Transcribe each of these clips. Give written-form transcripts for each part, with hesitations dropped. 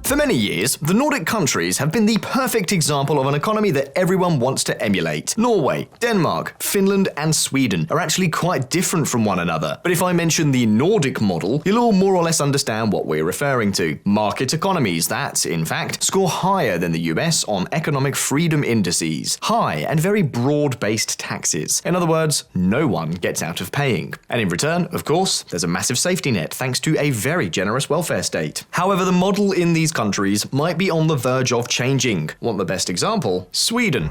For many years, the Nordic countries have been the perfect example of an economy that everyone wants to emulate. Norway, Denmark, Finland, and Sweden are actually quite different from one another. But if I mention the Nordic model, you'll all more or less understand what we're referring to. Market economies that, in fact, score higher than the US on economic freedom indices. High and very broad-based taxes. In other words, no one gets out of paying. And in return, of course, there's a massive safety net thanks to a very generous welfare state. However, the model in these countries might be on the verge of changing. Want the best example? Sweden.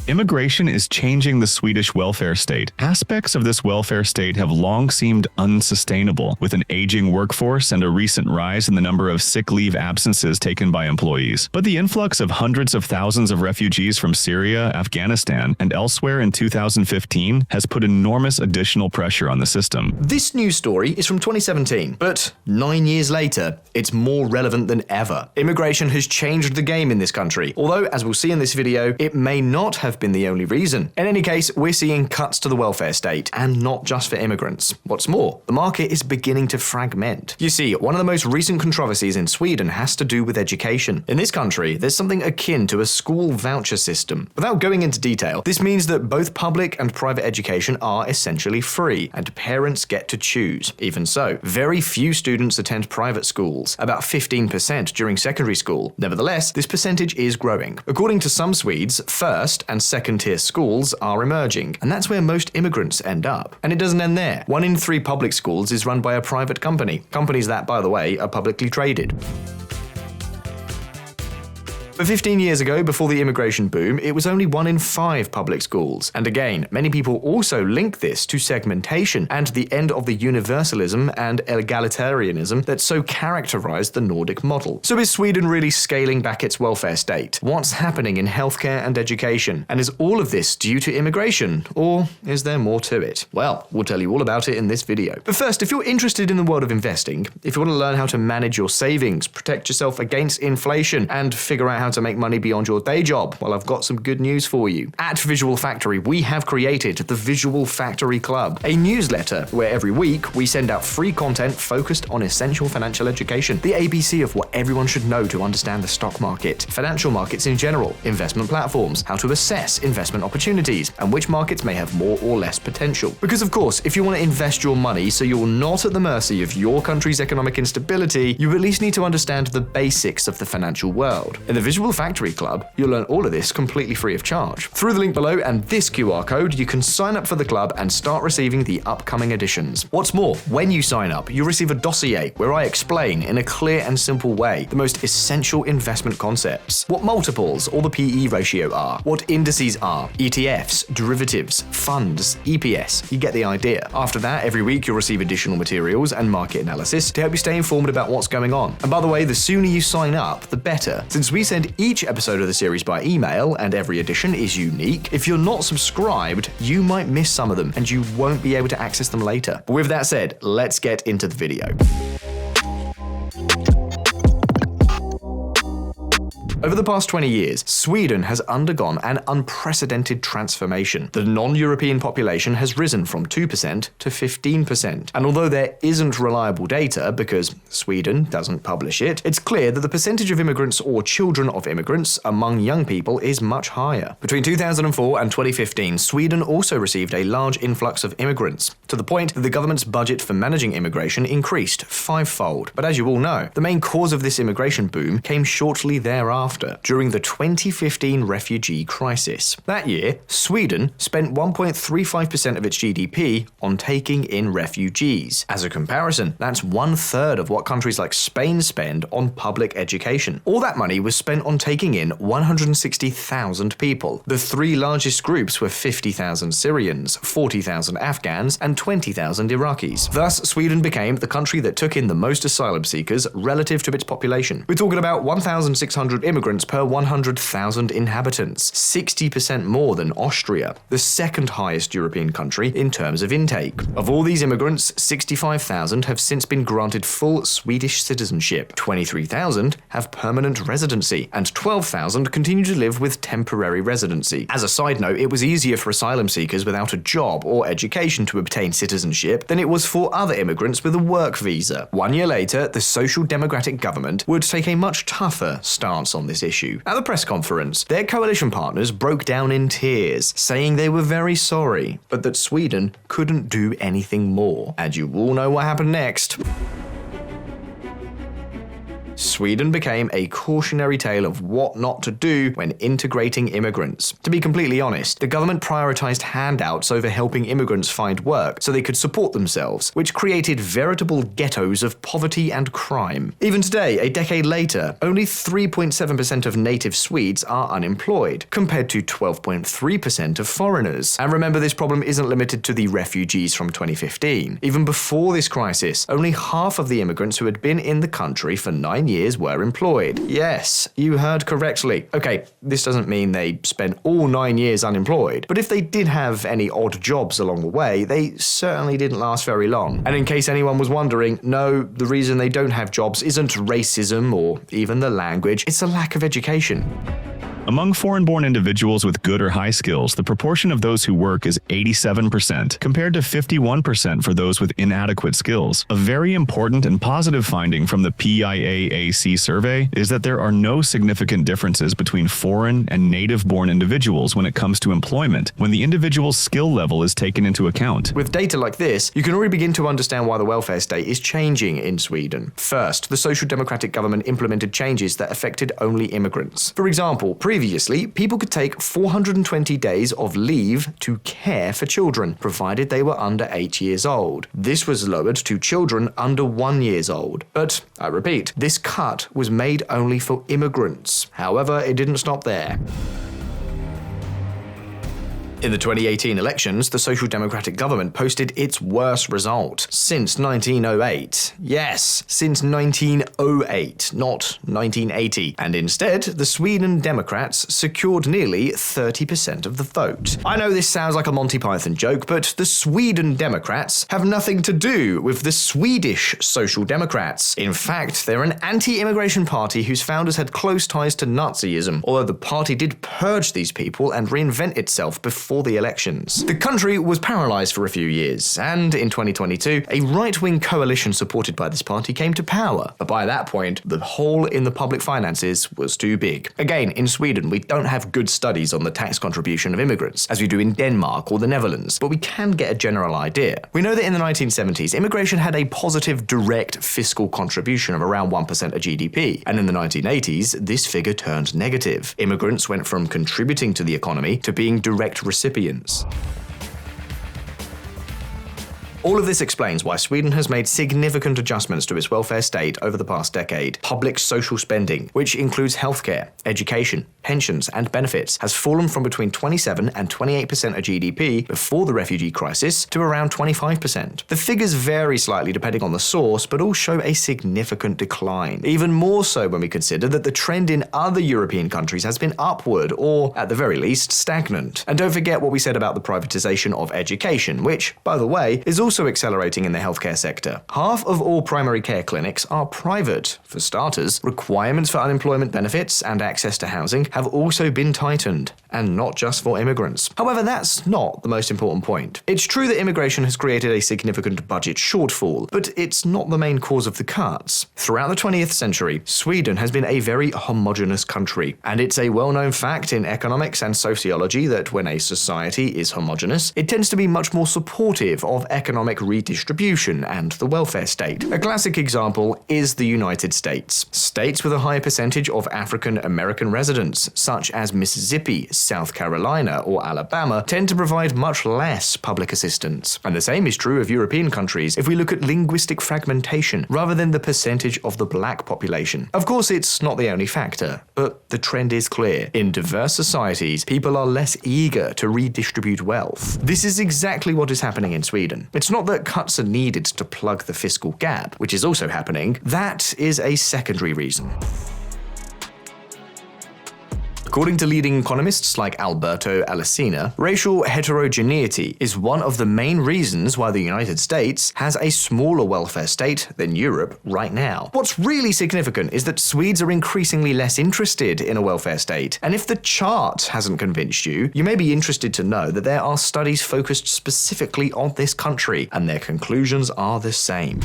Immigration is changing the Swedish welfare state. Aspects of this welfare state have long seemed unsustainable, with an aging workforce and a recent rise in the number of sick leave absences taken by employees. But the influx of hundreds of thousands of refugees from Syria, Afghanistan, and elsewhere in 2015 has put enormous additional pressure on the system. This news story is from 2017, but 9 years later, it's more relevant than ever. Immigration has changed the game in this country, although, as we'll see in this video, it may not have been the only reason. In any case, we're seeing cuts to the welfare state, and not just for immigrants. What's more, the market is beginning to fragment. You see, one of the most recent controversies in Sweden has to do with education. In this country, there's something akin to a school voucher system. Without going into detail, this means that both public and private education are essentially free, and parents get to choose. Even so, very few students attend private schools, about 15% during secondary school. Nevertheless, this percentage is growing. According to some Swedes, first and second-tier schools are emerging, and that's where most immigrants end up. And it doesn't end there. 1 in 3 public schools is run by a private company. Companies that, by the way, are publicly traded. But 15 years ago, before the immigration boom, it was only 1 in 5 public schools. And again, many people also link this to segmentation and the end of the universalism and egalitarianism that so characterized the Nordic model. So is Sweden really scaling back its welfare state? What's happening in healthcare and education? And is all of this due to immigration? Or is there more to it? Well, we'll tell you all about it in this video. But first, if you're interested in the world of investing, if you want to learn how to manage your savings, protect yourself against inflation, and figure out how to make money beyond your day job, well, I've got some good news for you. At Visual Factory, we have created the Visual Factory Club, a newsletter where every week we send out free content focused on essential financial education, the ABC of what everyone should know to understand the stock market, financial markets in general, investment platforms, how to assess investment opportunities, and which markets may have more or less potential. Because of course, if you want to invest your money so you're not at the mercy of your country's economic instability, you at least need to understand the basics of the financial world. In the Visual Factory Club, you'll learn all of this completely free of charge. Through the link below and this QR code, you can sign up for the club and start receiving the upcoming editions. What's more, when you sign up, you'll receive a dossier where I explain in a clear and simple way the most essential investment concepts, what multiples or the PE ratio are, what indices are, ETFs, derivatives, funds, EPS. You get the idea. After that, every week you'll receive additional materials and market analysis to help you stay informed about what's going on. And by the way, the sooner you sign up, the better, since we send each episode of the series by email and every edition is unique. If you're not subscribed, you might miss some of them and you won't be able to access them later. But with that said, let's get into the video. Over the past 20 years, Sweden has undergone an unprecedented transformation. The non-European population has risen from 2% to 15%. And although there isn't reliable data because Sweden doesn't publish it, it's clear that the percentage of immigrants or children of immigrants among young people is much higher. Between 2004 and 2015, Sweden also received a large influx of immigrants, to the point that the government's budget for managing immigration increased 5-fold. But as you all know, the main cause of this immigration boom came shortly thereafter, during the 2015 refugee crisis. That year, Sweden spent 1.35% of its GDP on taking in refugees. As a comparison, that's 1/3 of what countries like Spain spend on public education. All that money was spent on taking in 160,000 people. The 3 largest groups were 50,000 Syrians, 40,000 Afghans, and 20,000 Iraqis. Thus, Sweden became the country that took in the most asylum seekers relative to its population. We're talking about 1,600 immigrants immigrants per 100,000 inhabitants, 60% more than Austria, the second highest European country in terms of intake. Of all these immigrants, 65,000 have since been granted full Swedish citizenship, 23,000 have permanent residency, and 12,000 continue to live with temporary residency. As a side note, it was easier for asylum seekers without a job or education to obtain citizenship than it was for other immigrants with a work visa. 1 year later, the Social Democratic government would take a much tougher stance on this issue. At the press conference, their coalition partners broke down in tears, saying they were very sorry, but that Sweden couldn't do anything more. And you all know what happened next. Sweden became a cautionary tale of what not to do when integrating immigrants. To be completely honest, the government prioritized handouts over helping immigrants find work so they could support themselves, which created veritable ghettos of poverty and crime. Even today, a decade later, only 3.7% of native Swedes are unemployed, compared to 12.3% of foreigners. And remember, this problem isn't limited to the refugees from 2015. Even before this crisis, only half of the immigrants who had been in the country for 9 years were employed. Yes, you heard correctly. Okay, this doesn't mean they spent all 9 years unemployed, but if they did have any odd jobs along the way, they certainly didn't last very long. And in case anyone was wondering, no, the reason they don't have jobs isn't racism or even the language, it's a lack of education. Among foreign-born individuals with good or high skills, the proportion of those who work is 87%, compared to 51% for those with inadequate skills. A very important and positive finding from the PIAAC survey is that there are no significant differences between foreign and native-born individuals when it comes to employment, when the individual's skill level is taken into account. With data like this, you can already begin to understand why the welfare state is changing in Sweden. First, the Social Democratic government implemented changes that affected only immigrants. For example, previously, people could take 420 days of leave to care for children, provided they were under 8 years old. This was lowered to children under 1 year old. But, I repeat, this cut was made only for immigrants. However, it didn't stop there. In the 2018 elections, the Social Democratic government posted its worst result since 1908. Yes, since 1908, not 1980. And instead, the Sweden Democrats secured nearly 30% of the vote. I know this sounds like a Monty Python joke, but the Sweden Democrats have nothing to do with the Swedish Social Democrats. In fact, they're an anti-immigration party whose founders had close ties to Nazism, although the party did purge these people and reinvent itself before the elections. The country was paralyzed for a few years, and in 2022, a right-wing coalition supported by this party came to power. But by that point, the hole in the public finances was too big. Again, in Sweden, we don't have good studies on the tax contribution of immigrants, as we do in Denmark or the Netherlands, but we can get a general idea. We know that in the 1970s, immigration had a positive direct fiscal contribution of around 1% of GDP, and in the 1980s, this figure turned negative. Immigrants went from contributing to the economy to being direct recipients. All of this explains why Sweden has made significant adjustments to its welfare state over the past decade. Public social spending, which includes healthcare, education, pensions, and benefits, has fallen from between 27 and 28% of GDP before the refugee crisis to around 25%. The figures vary slightly depending on the source, but all show a significant decline. Even more so when we consider that the trend in other European countries has been upward, or at the very least, stagnant. And don't forget what we said about the privatization of education, which, by the way, is also accelerating in the healthcare sector. Half of all primary care clinics are private. For starters, requirements for unemployment benefits and access to housing have also been tightened, and not just for immigrants. However, that's not the most important point. It's true that immigration has created a significant budget shortfall, but it's not the main cause of the cuts. Throughout the 20th century, Sweden has been a very homogeneous country, and it's a well-known fact in economics and sociology that when a society is homogeneous, it tends to be much more supportive of economic redistribution and the welfare state. A classic example is the United States. States with a high percentage of African American residents, such as Mississippi, South Carolina, or Alabama, tend to provide much less public assistance. And the same is true of European countries if we look at linguistic fragmentation rather than the percentage of the black population. Of course, it's not the only factor, but the trend is clear. In diverse societies, people are less eager to redistribute wealth. This is exactly what is happening in Sweden. It's not that cuts are needed to plug the fiscal gap, which is also happening. That is a secondary reason. According to leading economists like Alberto Alesina, racial heterogeneity is one of the main reasons why the United States has a smaller welfare state than Europe right now. What's really significant is that Swedes are increasingly less interested in a welfare state, and if the chart hasn't convinced you, you may be interested to know that there are studies focused specifically on this country, and their conclusions are the same.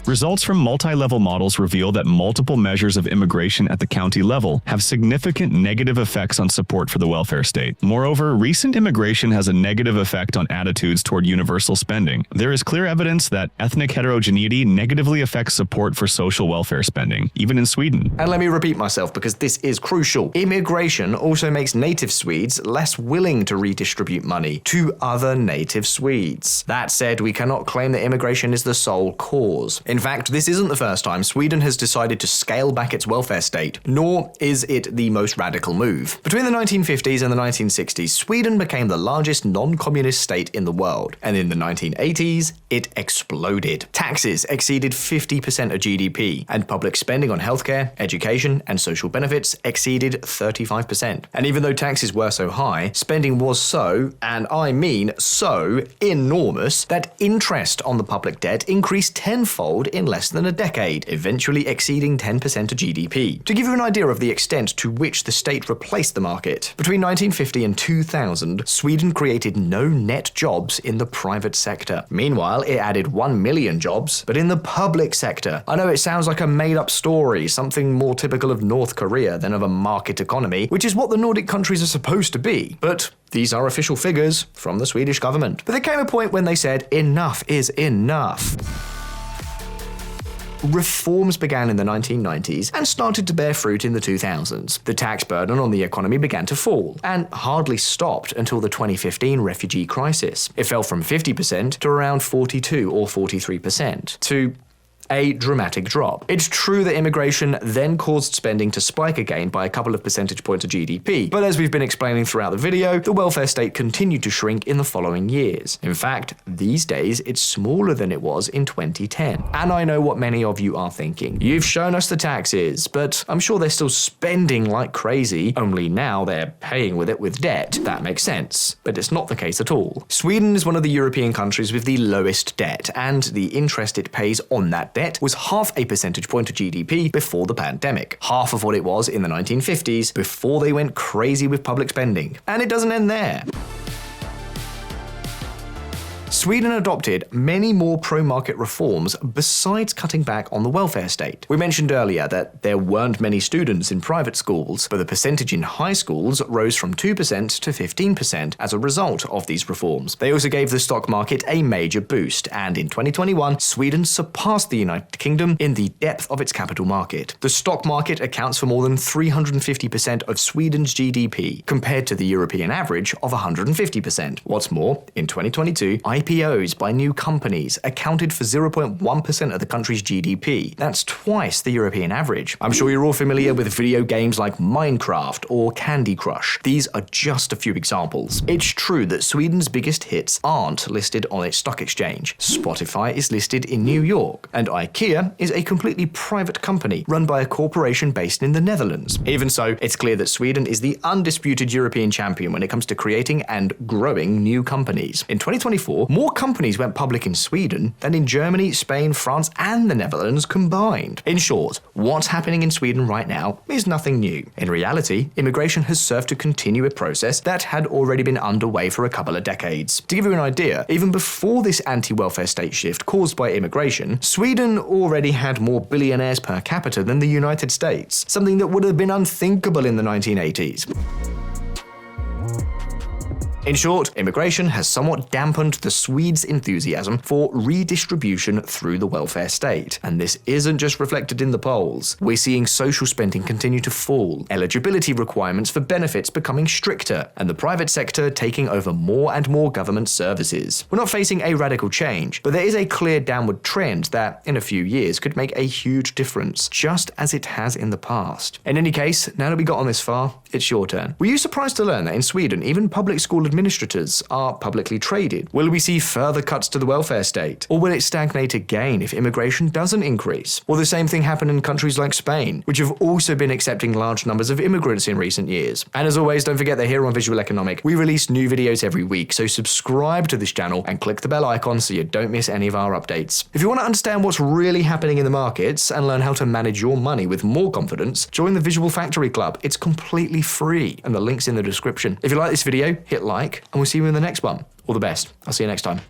Results from multi-level models reveal that multiple measures of immigration at the county level have significant negative effects on support for the welfare state. Moreover, recent immigration has a negative effect on attitudes toward universal spending. There is clear evidence that ethnic heterogeneity negatively affects support for social welfare spending, even in Sweden. And let me repeat myself because this is crucial. Immigration also makes native Swedes less willing to redistribute money to other native Swedes. That said, we cannot claim that immigration is the sole cause. In fact, this isn't the first time Sweden has decided to scale back its welfare state, nor is it the most radical move. Between the 1950s and the 1960s, Sweden became the largest non-communist state in the world, and in the 1980s, it exploded. Taxes exceeded 50% of GDP, and public spending on healthcare, education, and social benefits exceeded 35%. And even though taxes were so high, spending was so, and I mean so, enormous that interest on the public debt increased tenfold in less than a decade, eventually exceeding 10% of GDP. To give you an idea of the extent to which the state replaced the market, between 1950 and 2000, Sweden created no net jobs in the private sector. Meanwhile, it added 1 million jobs, but in the public sector. I know it sounds like a made-up story, something more typical of North Korea than of a market economy, which is what the Nordic countries are supposed to be. But these are official figures from the Swedish government. But there came a point when they said, enough is enough. Reforms began in the 1990s and started to bear fruit in the 2000s. The tax burden on the economy began to fall, and hardly stopped until the 2015 refugee crisis. It fell from 50% to around 42 or 43%, to a dramatic drop. It's true that immigration then caused spending to spike again by a couple of percentage points of GDP, but as we've been explaining throughout the video, the welfare state continued to shrink in the following years. In fact, these days it's smaller than it was in 2010. And I know what many of you are thinking. You've shown us the taxes, but I'm sure they're still spending like crazy, only now they're paying with it with debt. That makes sense, but it's not the case at all. Sweden is one of the European countries with the lowest debt, and the interest it pays on that debt was half a percentage point of GDP before the pandemic, half of what it was in the 1950s before they went crazy with public spending. And it doesn't end there. Sweden adopted many more pro-market reforms besides cutting back on the welfare state. We mentioned earlier that there weren't many students in private schools, but the percentage in high schools rose from 2% to 15% as a result of these reforms. They also gave the stock market a major boost, and in 2021, Sweden surpassed the United Kingdom in the depth of its capital market. The stock market accounts for more than 350% of Sweden's GDP, compared to the European average of 150%. What's more, in 2022, IPOs by new companies accounted for 0.1% of the country's GDP. That's twice the European average. I'm sure you're all familiar with video games like Minecraft or Candy Crush. These are just a few examples. It's true that Sweden's biggest hits aren't listed on its stock exchange. Spotify is listed in New York, and IKEA is a completely private company run by a corporation based in the Netherlands. Even so, it's clear that Sweden is the undisputed European champion when it comes to creating and growing new companies. In 2024, more companies went public in Sweden than in Germany, Spain, France, and the Netherlands combined. In short, what's happening in Sweden right now is nothing new. In reality, immigration has served to continue a process that had already been underway for a couple of decades. To give you an idea, even before this anti-welfare state shift caused by immigration, Sweden already had more billionaires per capita than the United States, something that would have been unthinkable in the 1980s. In short, immigration has somewhat dampened the Swedes' enthusiasm for redistribution through the welfare state. And this isn't just reflected in the polls. We're seeing social spending continue to fall, eligibility requirements for benefits becoming stricter, and the private sector taking over more and more government services. We're not facing a radical change, but there is a clear downward trend that, in a few years, could make a huge difference, just as it has in the past. In any case, now that we got on this far, it's your turn. Were you surprised to learn that in Sweden, even public school administrators are publicly traded? Will we see further cuts to the welfare state? Or will it stagnate again if immigration doesn't increase? Will the same thing happen in countries like Spain, which have also been accepting large numbers of immigrants in recent years? And as always, don't forget that here on VisualEconomik, we release new videos every week, so subscribe to this channel and click the bell icon so you don't miss any of our updates. If you want to understand what's really happening in the markets and learn how to manage your money with more confidence, join the Visual Factory Club. It's completely free, and the link's in the description. If you like this video, hit like, and we'll see you in the next one. All the best. I'll see you next time.